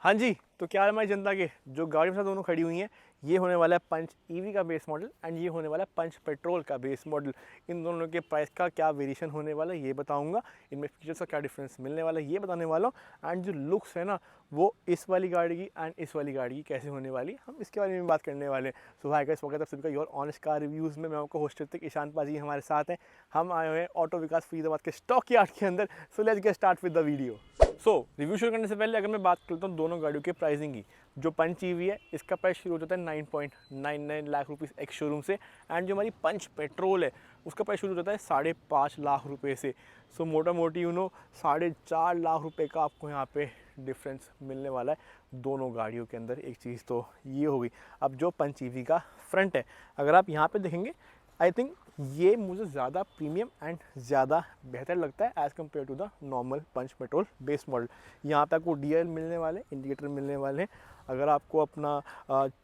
हाँ जी, तो क्या है हमारी जनता के जो गाड़ी में साथ दोनों खड़ी हुई हैं, ये होने वाला है पंच ईवी का बेस मॉडल एंड ये होने वाला है पंच पेट्रोल का बेस मॉडल। इन दोनों के प्राइस का क्या वेरिएशन होने वाला है ये बताऊंगा, इनमें फीचर्स का क्या डिफरेंस मिलने वाला है ये बताने वाला हूँ। एंड जो लुक्स है ना, वो इस वाली गाड़ी की एंड इस वाली गाड़ी की कैसे होने वाली है, हम इसके बारे में बात करने वाले हैं। सो हाय गाइस, स्वागत है सभी का योर ऑनेस्ट कार रिव्यूज़ में। मैं आपको होस्ट तक ईशान पाजी हमारे साथ हैं। हम आए हुए हैं ऑटो विकास फरीदाबाद के स्टॉक यार्ड के अंदर। So let's get start with the video. Review शुरू करने से पहले अगर मैं बात करता हूँ दोनों गाड़ियों के प्राइसिंग की, जो पंच ईवी है इसका प्राइस शुरू हो जाता है 9.99 लाख रुपीस एक्स शोरूम से। एंड जो हमारी पंच पेट्रोल है उसका प्राइस शुरू हो जाता है 5.5 लाख रुपए से। सो मोटा मोटी 4.5 लाख रुपए का आपको यहाँ पे डिफरेंस मिलने वाला है दोनों गाड़ियों के अंदर। एक चीज़ तो ये होगी। अब जो पंच ईवी का फ्रंट है, अगर आप यहाँ पे देखेंगे, आई थिंक ये मुझे ज़्यादा प्रीमियम एंड ज़्यादा बेहतर लगता है as compare to the normal Punch petrol base model. यहाँ पे आपको DRL मिलने वाले, इंडिकेटर मिलने वाले हैं। अगर आपको अपना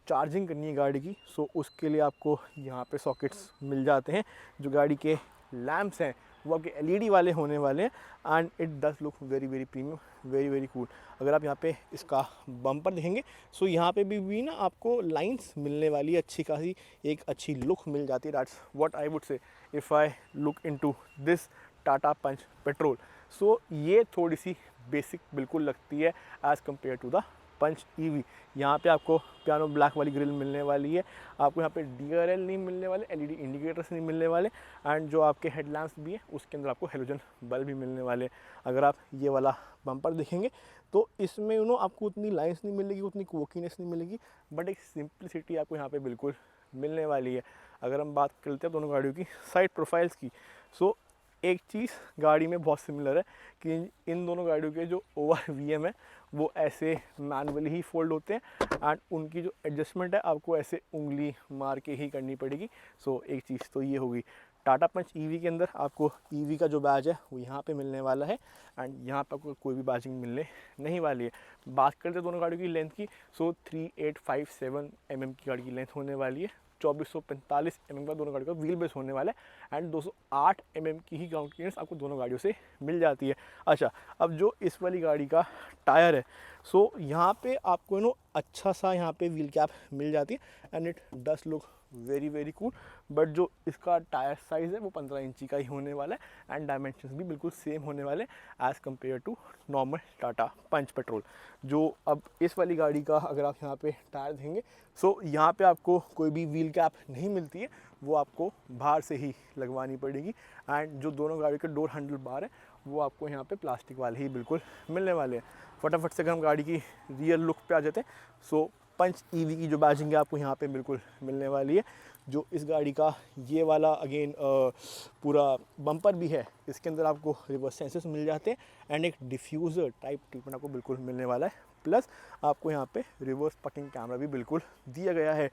चार्जिंग करनी है गाड़ी की, सो उसके लिए आपको यहाँ पे सॉकेट्स मिल जाते हैं। जो गाड़ी के लैम्प्स हैं वो आपके LED वाले होने वाले हैं and it does look very very premium, very very cool. अगर आप यहाँ पे इसका बम्पर देखेंगे, सो यहाँ पे भी ना आपको लाइंस मिलने वाली है अच्छी खासी, एक अच्छी लुक मिल जाती है। That's what I would say if I look into this Tata Punch petrol. So ये थोड़ी सी बेसिक बिल्कुल लगती है as compare to the Punch EV. यहाँ पे आपको पियानो ब्लैक वाली ग्रिल मिलने वाली है। आपको यहाँ पे DRL नहीं मिलने वाले, LED इंडिकेटर्स नहीं मिलने वाले एंड जो आपके हेडलैम्प्स भी है उसके अंदर आपको हेलोजन बल्ब भी मिलने वाले। अगर आप ये वाला बम्पर देखेंगे तो इसमें आपको उतनी लाइंस नहीं मिलेगी, उतनी कोकीनेस नहीं मिलेगी, बट एक सिंप्लिसिटी आपको यहाँ पे बिल्कुल मिलने वाली है। अगर हम बात करते हैं दोनों गाड़ियों की साइड प्रोफाइल्स की, सो एक चीज़ गाड़ी में बहुत सिमिलर है कि इन दोनों गाड़ियों के जो ओवर VM है वो ऐसे मैनुअली ही फोल्ड होते हैं एंड उनकी जो एडजस्टमेंट है आपको ऐसे उंगली मार के ही करनी पड़ेगी। सो एक चीज़ तो ये होगी। टाटा पंच ईवी के अंदर आपको ईवी का जो बैज है वो यहाँ पे मिलने वाला है एंड यहाँ पे आपको कोई भी बैजिंग मिलने नहीं वाली है। बात करते हैं दोनों गाड़ियों की लेंथ की, सो 3857 mm की गाड़ी की लेंथ होने वाली है। 2445 mm का दोनों गाड़ियों का व्हील बेस होने वाला है एंड 208 mm की ही ग्राउंड क्लियरेंस आपको दोनों गाड़ियों से मिल जाती है। अच्छा, अब जो इस वाली गाड़ी का टायर है, सो यहाँ पे आपको अच्छा सा यहाँ पे व्हील कैप मिल जाती है and it does look very very cool. But जो इसका टायर साइज़ है वो 15 इंची का ही होने वाला है एंड डायमेंशंस भी बिल्कुल सेम होने वाले as compare to normal Tata Punch petrol. जो अब इस वाली गाड़ी का अगर आप यहाँ पे टायर देखेंगे, सो यहाँ पे आपको कोई भी व्हील कैप नहीं मिलती है, वो आपको बाहर से ही लगवानी पड़ेगी। एंड जो दोनों गाड़ी के डोर हैंडल बार है वो आपको यहाँ पे प्लास्टिक वाले ही बिल्कुल मिलने वाले हैं। फटाफट से अगर हम गाड़ी की रियल लुक पे आ जाते हैं, सो पंच ईवी की जो बैजिंग है आपको यहाँ पे बिल्कुल मिलने वाली है। जो इस गाड़ी का ये वाला अगेन पूरा बम्पर भी है, इसके अंदर आपको रिवर्स सेंसर्स मिल जाते हैं एंड एक डिफ्यूज़र टाइप ट्रीटमेंट आपको बिल्कुल मिलने वाला है। प्लस आपको यहाँ पे रिवर्स पार्किंग कैमरा भी बिल्कुल दिया गया है।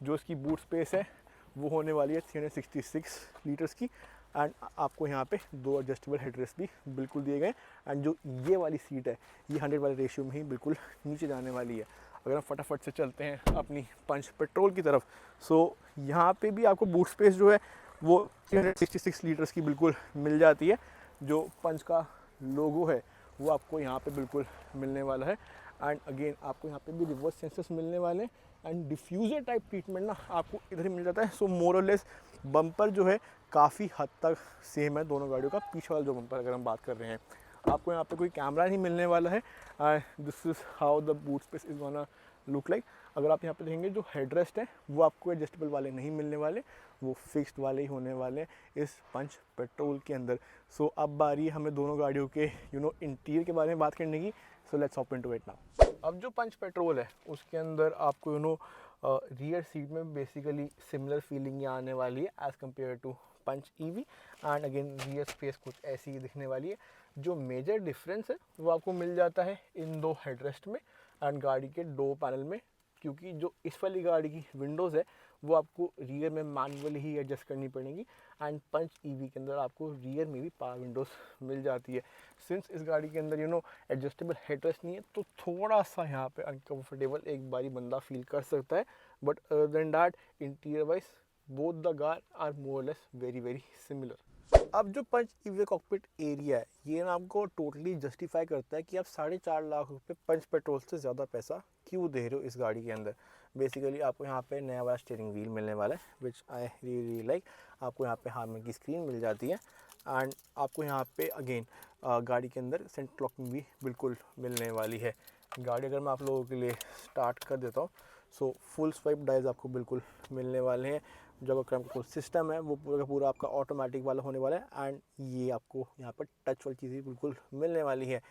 जो इसकी बूट स्पेस है वो होने वाली है 366 लीटर्स की एंड आपको यहाँ पे 2 एडजस्टेबल हेडरेस्ट भी बिल्कुल दिए गए एंड जो ये वाली सीट है ये 100 वाले रेशियो में ही बिल्कुल नीचे जाने वाली है। अगर हम फटाफट से चलते हैं अपनी पंच पेट्रोल की तरफ, सो यहाँ पे भी आपको बूट स्पेस जो है वो 366 लीटर्स की बिल्कुल मिल जाती है। जो पंच का लोगो है वो आपको यहाँ पे बिल्कुल मिलने वाला है एंड अगेन आपको यहाँ पे भी रिवर्स सेंसर्स मिलने वाले हैं एंड डिफ्यूज़र टाइप ट्रीटमेंट ना आपको इधर ही मिल जाता है। सो मोर और लेस बम्पर जो है काफ़ी हद तक सेम है दोनों गाड़ियों का। पीछे वाला जो बम्पर अगर हम बात कर रहे हैं, आपको यहाँ पे कोई कैमरा नहीं मिलने वाला है। This is how the boot space is gonna look like. अगर आप यहाँ पे देखेंगे जो हेडरेस्ट है वो आपको एडजस्टेबल वाले नहीं मिलने वाले, वो फिक्स्ड वाले ही होने वाले हैं इस पंच पेट्रोल के अंदर। सो अब बारी हमें दोनों गाड़ियों के इंटीरियर के बारे में बात करने की। So let's hop into it now. अब जो पंच पेट्रोल है उसके अंदर आपको रियर सीट में बेसिकली सिमिलर फीलिंग आने वाली है as compare to Punch EV and again rear space कुछ ऐसी ही दिखने वाली है। जो मेजर डिफरेंस है वो आपको मिल जाता है इन दो हेडरेस्ट में एंड गाड़ी के डोर पैनल में, क्योंकि जो इस वाली गाड़ी की विंडोज़ है वो आपको रियर में मैनुअली ही एडजस्ट करनी पड़ेगी एंड पंच ईवी के अंदर आपको रियर में भी पावर विंडोज़ मिल जाती है। सिंस इस गाड़ी के अंदर एडजस्टेबल हेडरेस्ट नहीं है तो थोड़ा सा यहाँ पे अनकम्फर्टेबल एक बारी बंदा फील कर सकता है, but other than that interior wise both the car are more less very very similar. अब जो पंच ईवी कॉकपिट एरिया है ये ना आपको टोटली जस्टिफाई करता है कि आप 4.5 लाख रुपए पंच पेट्रोल से ज़्यादा पैसा क्यों दे रहे हो इस गाड़ी के अंदर। बेसिकली आपको यहाँ पे नया वाला स्टीयरिंग व्हील मिलने वाला है विच आई रियली लाइक। आपको यहाँ पे हार्मन की स्क्रीन मिल जाती है एंड आपको यहाँ पे अगेन गाड़ी के अंदर सेंटर लॉकिंग भी बिल्कुल मिलने वाली है। गाड़ी अगर मैं आप लोगों के लिए स्टार्ट कर देता हूँ सो फुल स्वाइप डाइज आपको बिल्कुल मिलने वाले हैं। जो क्रम कंट्रोल सिस्टम है वो पूरा का पूरा आपका ऑटोमेटिक वाला होने वाला है एंड ये आपको यहाँ पर टच वाली चीज़ें बिल्कुल मिलने वाली है।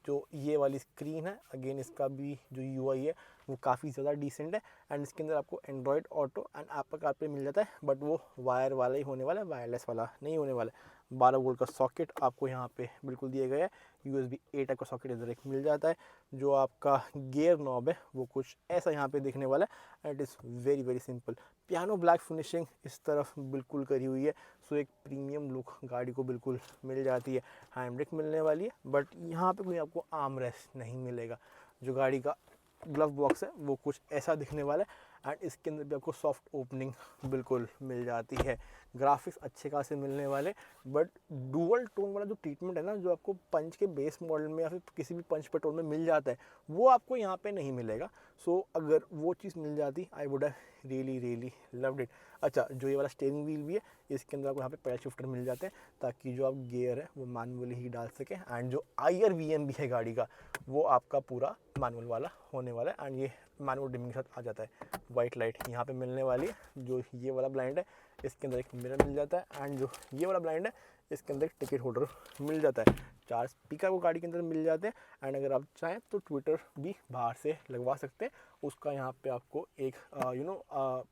जो ये वाली स्क्रीन है अगेन इसका भी जो यूआई है वो काफ़ी ज़्यादा डिसेंट है एंड इसके अंदर आपको Android Auto and Apple CarPlay मिल जाता है बट वो वायर वाला ही होने वाला है, वायरलेस वाला नहीं होने वाला है। 12 वोल्ट का सॉकेट आपको यहाँ पे बिल्कुल दिया गया है। USB A टाइप का सॉकेट इधर एक मिल जाता है। जो आपका गियर नॉब है वो कुछ ऐसा यहाँ पे दिखने वाला है and it is very very simple. Piano black finishing इस तरफ बिल्कुल करी हुई है सो एक प्रीमियम लुक गाड़ी को बिल्कुल मिल जाती है। हैंड ब्रेक मिलने वाली है बट यहाँ पे कोई आपको आर्म रेस्ट नहीं मिलेगा। जो गाड़ी का ग्लव बॉक्स है वो कुछ ऐसा दिखने वाला है एंड इसके अंदर भी आपको सॉफ्ट ओपनिंग बिल्कुल मिल जाती है। ग्राफिक्स अच्छे खासे मिलने वाले बट डुअल टोन वाला जो ट्रीटमेंट है ना जो आपको पंच के बेस मॉडल में या फिर किसी भी पंच पेट्रोल में मिल जाता है वो आपको यहाँ पे नहीं मिलेगा। सो अगर वो चीज़ मिल जाती I would have really loved it. अच्छा जो ये वाला स्टीयरिंग व्हील भी है इसके अंदर आपको यहाँ पे पैडल शिफ्टर मिल जाते हैं ताकि जो आप गियर है वो मैनुअली ही डाल सकें एंड जो IRVM भी है गाड़ी का वो आपका पूरा मैनुअल वाला होने वाला है एंड ये मैनुअल डिमिंग के साथ आ जाता है। वाइट लाइट यहाँ पे मिलने वाली है। जो ये वाला ब्लाइंड है इसके अंदर एक मिरर मिल जाता है एंड जो ये वाला ब्लाइंड है इसके अंदर एक टिकट होल्डर मिल जाता है। 4 स्पीकर वो गाड़ी के अंदर मिल जाते हैं एंड अगर आप चाहें तो ट्विटर भी बाहर से लगवा सकते हैं। उसका यहाँ पे आपको एक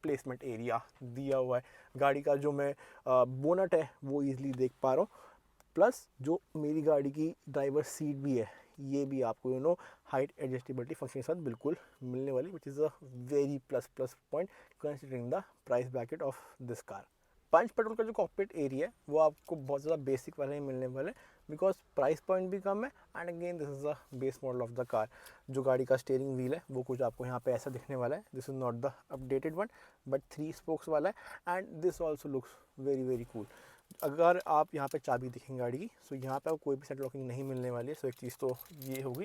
प्लेसमेंट एरिया दिया हुआ है। गाड़ी का जो मैं बोनट है वो ईजिली देख पा रहा हूँ प्लस जो मेरी गाड़ी की ड्राइवर सीट भी है ये भी आपको हाइट एडजस्टेबिलिटी फंक्शन के साथ बिल्कुल मिलने वाली which is a very plus point considering the price bracket of this car. Punch petrol का जो कॉकपिट एरिया है वो आपको बहुत ज़्यादा बेसिक वाले ही मिलने वाले बिकॉज प्राइस पॉइंट भी कम है and again this is the base model of the car. जो गाड़ी का स्टीयरिंग व्हील है वो कुछ आपको यहाँ पे ऐसा दिखने वाला है। This is not the updated one but 3 spokes वाला है and this also looks very cool. अगर आप यहाँ पे चाबी देखेंगे गाड़ी की सो यहाँ पे आपको कोई भी सेंटर लॉकिंग नहीं मिलने वाली है। सो एक चीज़ तो ये होगी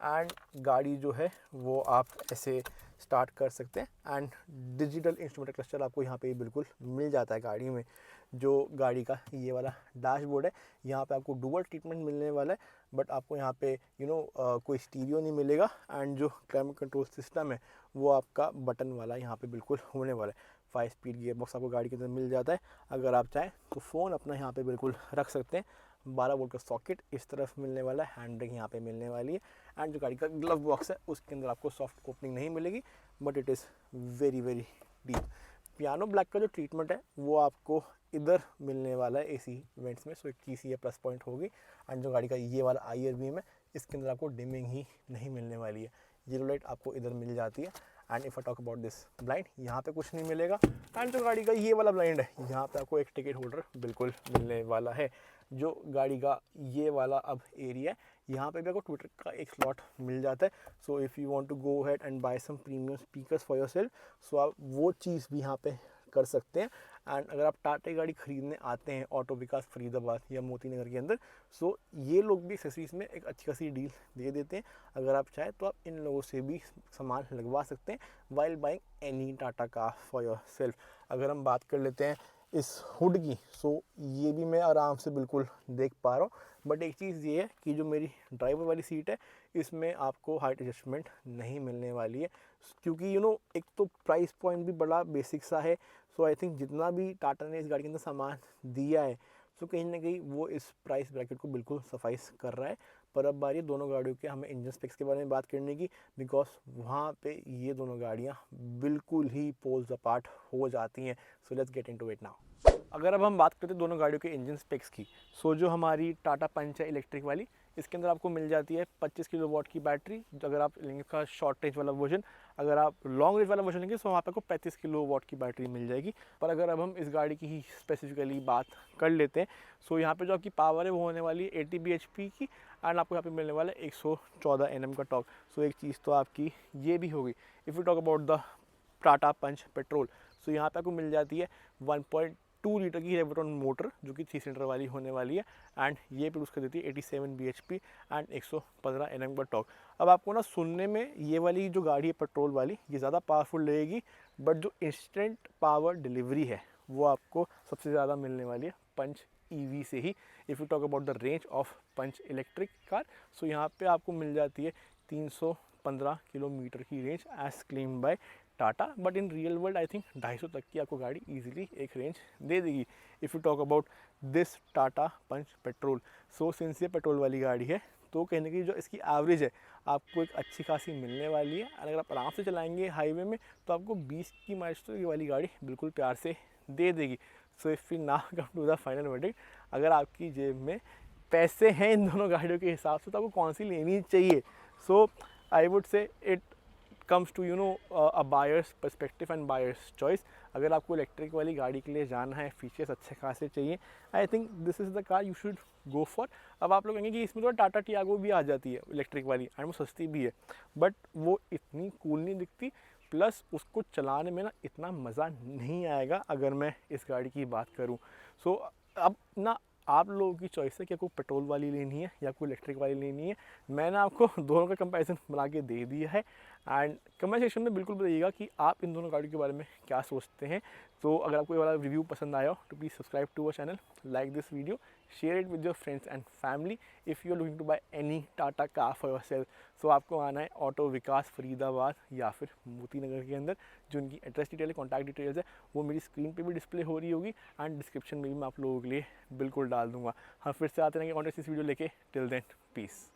एंड गाड़ी जो है वो आप ऐसे स्टार्ट कर सकते हैं एंड डिजिटल इंस्ट्रूमेंट क्लस्टर आपको यहाँ पे बिल्कुल मिल जाता है गाड़ी में। जो गाड़ी का ये वाला डैशबोर्ड है यहाँ पे आपको डुअल ट्रीटमेंट मिलने वाला है बट आपको यहाँ पे कोई स्टीरियो नहीं मिलेगा एंड जो क्लाइमेट कंट्रोल सिस्टम है वो आपका बटन वाला यहाँ पे बिल्कुल होने वाला है। 5 स्पीड गियर बॉक्स आपको गाड़ी के अंदर मिल जाता है। अगर आप चाहें तो फ़ोन अपना यहाँ पे बिल्कुल रख सकते हैं। 12 वोल्ट का सॉकेट इस तरफ मिलने वाला है। हैंड ब्रेक यहाँ पे मिलने वाली है एंड जो गाड़ी का ग्लव बॉक्स है उसके अंदर आपको सॉफ्ट ओपनिंग नहीं मिलेगी but it is very deep. Piano black का जो ट्रीटमेंट है वो आपको इधर मिलने वाला है AC इवेंट्स में। सो एक चीज़ ये प्लस पॉइंट होगी एंड जो गाड़ी का ये वाला IRVM है इसके अंदर आपको डिमिंग ही नहीं मिलने वाली है। जीरो लाइट आपको इधर मिल जाती है and if I talk about this blind यहाँ पे कुछ नहीं मिलेगा एंड जो गाड़ी का ये वाला ब्लाइंड है यहाँ पे आपको एक टिकट होल्डर बिल्कुल मिलने वाला है। जो गाड़ी का ये वाला अब एरिया है यहाँ पे भी आपको ट्विटर का एक स्लॉट मिल जाता है। So if you want to go ahead and buy some premium speakers for yourself so आप वो चीज़ भी यहाँ पे कर सकते हैं। एंड अगर आप टाटा की गाड़ी खरीदने आते हैं ऑटो विकास फरीदाबाद या मोती नगर के अंदर सो ये लोग भी एक्सेसरीज में एक अच्छी खासी डील दे देते हैं। अगर आप चाहें तो आप इन लोगों से भी सामान लगवा सकते हैं while buying any Tata car for your self. अगर हम बात कर लेते हैं इस हुड की सो ये भी मैं आराम से बिल्कुल देख पा रहा हूँ बट एक चीज़ ये है कि जो मेरी ड्राइवर वाली सीट है इसमें आपको हाइट एडजस्टमेंट नहीं मिलने वाली है क्योंकि एक तो प्राइस पॉइंट भी बड़ा बेसिक सा है। सो आई थिंक जितना भी टाटा ने इस गाड़ी के अंदर सामान दिया है सो कहीं ना कहीं वो इस प्राइस ब्रैकेट को बिल्कुल सफाइस कर रहा है। पर अब बारी दोनों गाड़ियों के हमें इंजन स्पेक्स के बारे में बात करने की बिकॉज वहाँ पे ये दोनों गाड़ियाँ बिल्कुल ही पोल्स अपार्ट हो जाती हैं। So let's get into it now. अगर अब हम बात करते हैं दोनों गाड़ियों के इंजन स्पेक्स की सो जो हमारी टाटा पंच है इलेक्ट्रिक वाली इसके अंदर आपको मिल जाती है 25 किलोवाट की बैटरी। अगर आप लेंगे का शॉर्ट रेंज वाला वर्जन, अगर आप लॉन्ग रेंज वाला वर्जन लेंगे तो वहाँ पे आपको 35 किलोवाट की बैटरी मिल जाएगी। पर अगर अब हम इस गाड़ी की ही स्पेसिफिकली बात कर लेते हैं सो यहाँ पे जो आपकी पावर है वो होने वाली है 80 bhp की एंड आपको यहाँ पे मिलने वाला है 114 Nm का टॉर्क। सो एक चीज़ तो आपकी ये भी होगी। If you talk about the Tata Punch petrol so यहाँ पे आपको मिल जाती है 2 लीटर की रेवोटॉन मोटर जो कि 3 सिलेंडर वाली होने वाली है, एंड ये प्रोड्यूस कर देती है 87 bhp एंड 115 Nm का टॉर्क। अब आपको ना सुनने में ये वाली जो गाड़ी है पेट्रोल वाली ये ज़्यादा पावरफुल रहेगी, बट जो इंस्टेंट पावर डिलीवरी है वो आपको सबसे ज़्यादा मिलने वाली है पंच ईवी से ही। If you talk about the range of Punch electric car, so यहाँ पे आपको मिल जाती है 315 किलोमीटर की range as claim by Tata, but in real world I think 250 तक की आपको गाड़ी इजीली एक रेंज दे देगी। If you talk about this Tata Punch petrol, so since ये पेट्रोल वाली गाड़ी है तो कहने की जो इसकी एवरेज है आपको एक अच्छी खासी मिलने वाली है। अगर आप आराम से चलाएंगे हाईवे में तो आपको 20 की माइलेज तो ये वाली गाड़ी बिल्कुल प्यार से दे देगी। So if you now come to the final verdict, अगर आपकी जेब में पैसे हैं इन दोनों गाड़ियों के हिसाब से तो आपको कौन सी लेनी चाहिए? So I would say it comes to a buyer's perspective and buyer's choice. अगर आपको इलेक्ट्रिक वाली गाड़ी के लिए जाना है, फीचर्स अच्छे खासे चाहिए, I think this is the car you should go for. अब आप लोग कहेंगे कि इसमें तो टाटा टियागो भी आ जाती है इलेक्ट्रिक वाली एंड वो सस्ती भी है, बट वो इतनी कूल नहीं दिखती, प्लस उसको चलाने में ना इतना मज़ा नहीं आएगा अगर मैं इस गाड़ी की बात करूँ। सो अब ना आप लोगों की चॉइस है कि आपको पेट्रोल वाली लेनी है या आपको इलेक्ट्रिक वाली लेनी है। मैंने आपको दोनों का कंपैरिजन बना के दे दिया है, एंड कमेंट सेक्शन में बिल्कुल बताइएगा कि आप इन दोनों गाड़ियों के बारे में क्या सोचते हैं। तो अगर आपको ये वाला रिव्यू पसंद आया हो तो please subscribe to our channel, like this video, share it with your friends and family. If you are looking to buy any Tata car for your self, so आपको आना है ऑटो विकास फरीदाबाद या फिर मोती नगर के अंदर। जो उनकी एड्रेस डिटेल है, कॉन्टैक्ट डिटेल्स है, वो मेरी स्क्रीन पे भी डिस्प्ले हो रही होगी एंड डिस्क्रिप्शन में भी मैं आप लोगों के लिए बिल्कुल डाल दूंगा। हम फिर से आते रहेंगे कॉन्टेक्ट इस वीडियो लेके। Till then piece.